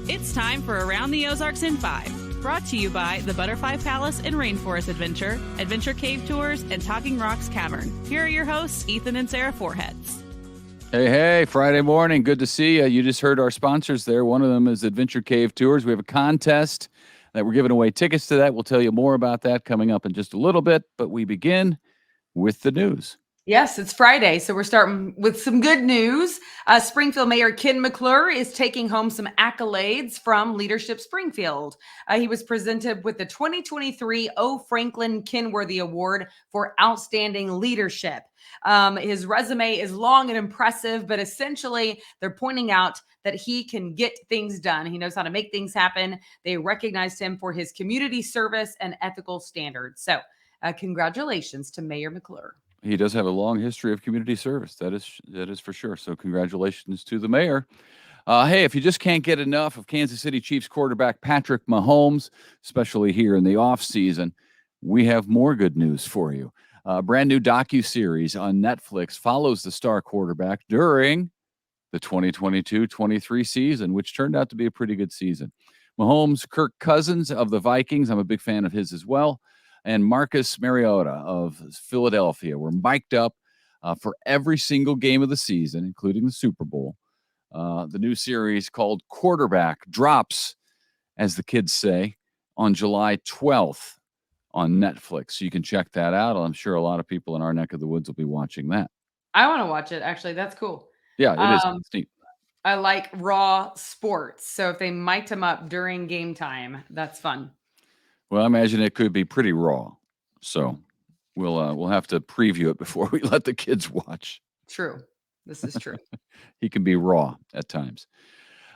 It's time for Around the Ozarks in 5, brought to you by the Butterfly Palace and Rainforest Adventure, Adventure Cave Tours, and Talking Rocks Cavern. Here are your hosts, Ethan and Sarah Foreheads. Hey, Friday morning. Good to see you. You just heard our sponsors there. One of them is Adventure Cave Tours. We have a contest that we're giving away tickets to that. We'll tell you more about that coming up in just a little bit, but we begin with the news. Yes, it's Friday, so we're starting with some good news. Springfield Mayor McClure is taking home some accolades from Leadership Springfield. He was presented with the 2023 O. Franklin Kenworthy Award for Outstanding Leadership. His resume is long and impressive, but essentially they're pointing out that he can get things done. He knows how to make things happen. They recognized him for his community service and ethical standards. So congratulations to Mayor McClure. He does have a long history of community service. That is for sure. So congratulations to the mayor. Hey, if you just can't get enough of Kansas City Chiefs quarterback Patrick Mahomes, especially here in the offseason, we have more good news for you. A brand new docuseries on Netflix follows the star quarterback during the 2022-23 season, which turned out to be a pretty good season. Mahomes, Kirk Cousins of the Vikings, I'm a big fan of his as well, and Marcus Mariota of Philadelphia were mic'd up for every single game of the season, including the Super Bowl. The new series called Quarterback drops, as the kids say, on July 12th on Netflix. So you can check that out. I'm sure a lot of people in our neck of the woods will be watching that. I want to watch it, actually. That's cool. Yeah, it is. It's neat. I like raw sports. So if they mic'd him up during game time, that's fun. Well, I imagine it could be pretty raw. So we'll have to preview it before we let the kids watch. True. This is true. He can be raw at times.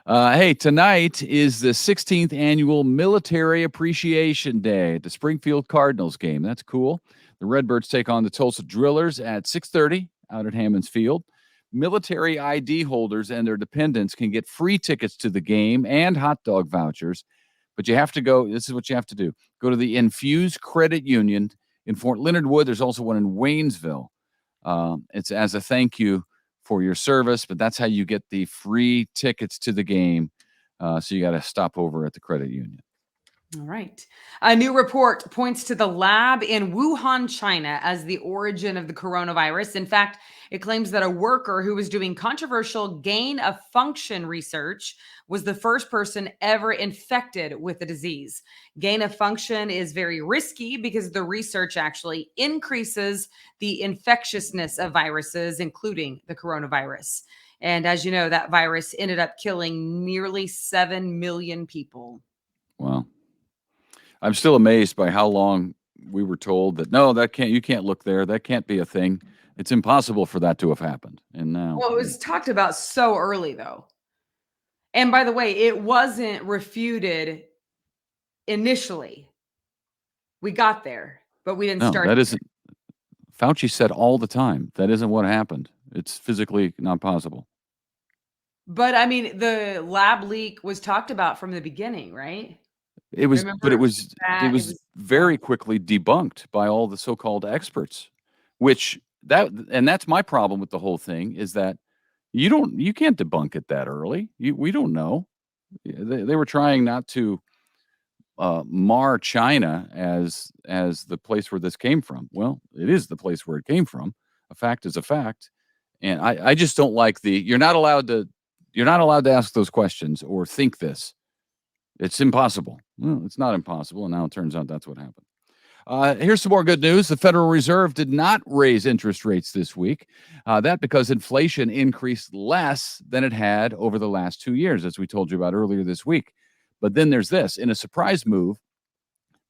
Hey, tonight is the 16th annual Military Appreciation Day at the Springfield Cardinals game. That's cool. The Redbirds take on the Tulsa Drillers at 6:30 out at Hammons Field. Military ID holders and their dependents can get free tickets to the game and hot dog vouchers. But you have to go, this is what you have to do. Go to the Infuse Credit Union in Fort Leonard Wood. There's also one in Waynesville. It's as a thank you for your service, but that's how you get the free tickets to the game. So you got to stop over at the credit union. All right. A new report points to the lab in Wuhan, China, as the origin of the coronavirus. In fact, it claims that a worker who was doing controversial gain-of-function research was the first person ever infected with the disease. Gain-of-function is very risky because the research actually increases the infectiousness of viruses, including the coronavirus. And as you know, that virus ended up killing nearly 7 million people. Wow. I'm still amazed by how long we were told that, no, you can't look there. That can't be a thing. It's impossible for that to have happened. And now. Well, it was talked about so early, though. And by the way, it wasn't refuted initially. We got there, but we didn't start. That isn't. Fauci said all the time, that isn't what happened. It's physically not possible. But I mean, the lab leak was talked about from the beginning, right? It was, but it was very quickly debunked by all the so-called experts, and that's my problem with the whole thing is that you can't debunk it that early. We don't know. They were trying not to mar China as the place where this came from. Well, it is the place where it came from. A fact is a fact. And I just don't like you're not allowed to ask those questions or think this. It's impossible. Well, it's not impossible, and now it turns out that's what happened. Here's some more good news. The Federal Reserve did not raise interest rates this week. That because inflation increased less than it had over the last 2 years, as we told you about earlier this week. But then there's this. In a surprise move,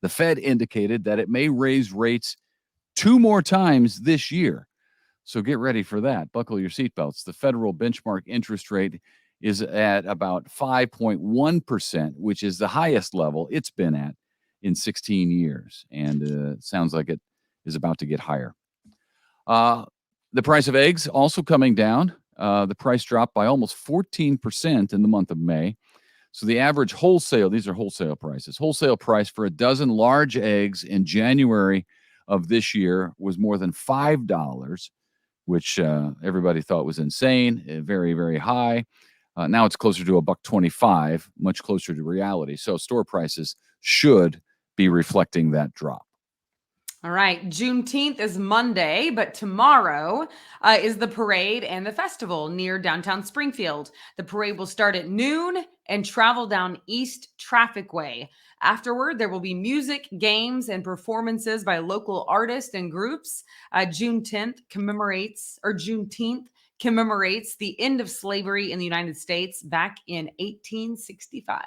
the Fed indicated that it may raise rates 2 more times this year. So get ready for that. Buckle your seatbelts. The federal benchmark interest rate is at about 5.1%, which is the highest level it's been at in 16 years. And it sounds like it is about to get higher. The price of eggs also coming down. The price dropped by almost 14% in the month of May. So the average these are wholesale prices. Wholesale price for a dozen large eggs in January of this year was more than $5, which everybody thought was insane, very, very high. Now it's closer to $1.25, much closer to reality. So store prices should be reflecting that drop. All right. Juneteenth is Monday, but tomorrow is the parade and the festival near downtown Springfield. The parade will start at noon and travel down East Traffic Way. Afterward, there will be music, games, and performances by local artists and groups. Juneteenth commemorates the end of slavery in the United States back in 1865.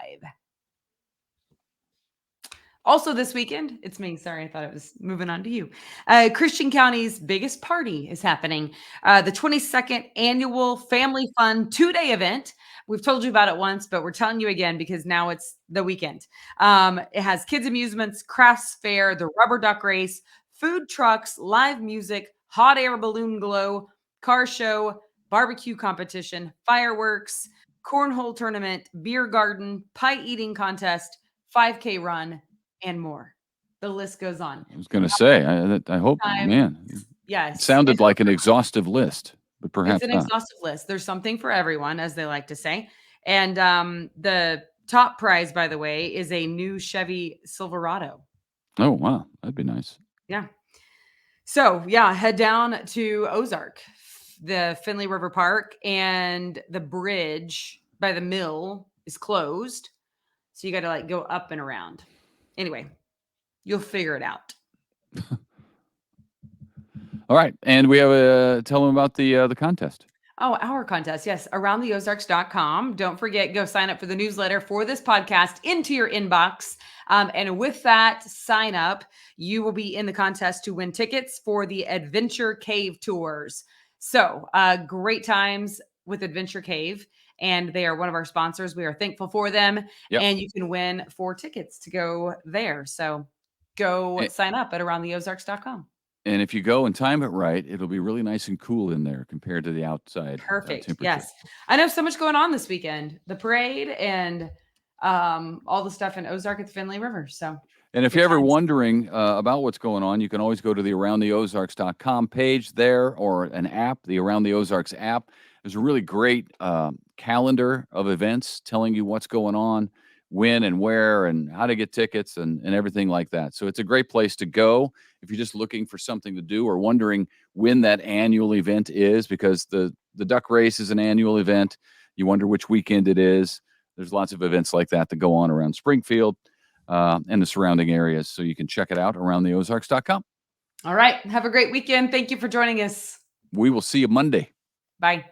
Also this weekend, it's me. Sorry, I thought it was moving on to you. Christian County's biggest party is happening. The 22nd annual Family Fun 2-day event. We've told you about it once, but we're telling you again because now it's the weekend. It has kids' amusements, crafts fair, the rubber duck race, food trucks, live music, hot air balloon glow, car show, barbecue competition, fireworks, cornhole tournament, beer garden, pie eating contest, 5K run, and more. The list goes on. I was going to say, I hope, man. Yes. It sounded like an exhaustive list, but perhaps it's an not. exhaustive list. There's something for everyone, as they like to say. And the top prize, by the way, is a new Chevy Silverado. Oh, wow. That'd be nice. Yeah. So, yeah, head down to Ozark, the Finley River Park, and the bridge by the mill is closed. So you got to go up and around. Anyway, you'll figure it out. All right. And we have tell them about the contest. Oh, our contest. Yes. AroundTheOzarks.com. Don't forget, go sign up for the newsletter for this podcast into your inbox. And with that sign up, you will be in the contest to win tickets for the Adventure Cave tours. So great times with Adventure Cave. And they are one of our sponsors. We are thankful for them. Yep. And you can win 4 tickets to go there. So go sign up at AroundTheOzarks.com. And if you go and time it right, it'll be really nice and cool in there compared to the outside. Perfect. Temperature. Yes. I know so much going on this weekend. The parade and all the stuff in Ozark at the Finley River. So. And if you're ever wondering about what's going on, you can always go to the AroundTheOzarks.com page there, or an app, the Around the Ozarks app. There's a really great calendar of events telling you what's going on, when and where, and how to get tickets and everything like that. So it's a great place to go if you're just looking for something to do or wondering when that annual event is, because the duck race is an annual event. You wonder which weekend it is. There's lots of events like that go on around Springfield and the surrounding areas. So you can check it out, AroundTheOzarks.com. All right. Have a great weekend. Thank you for joining us. We will see you Monday. Bye.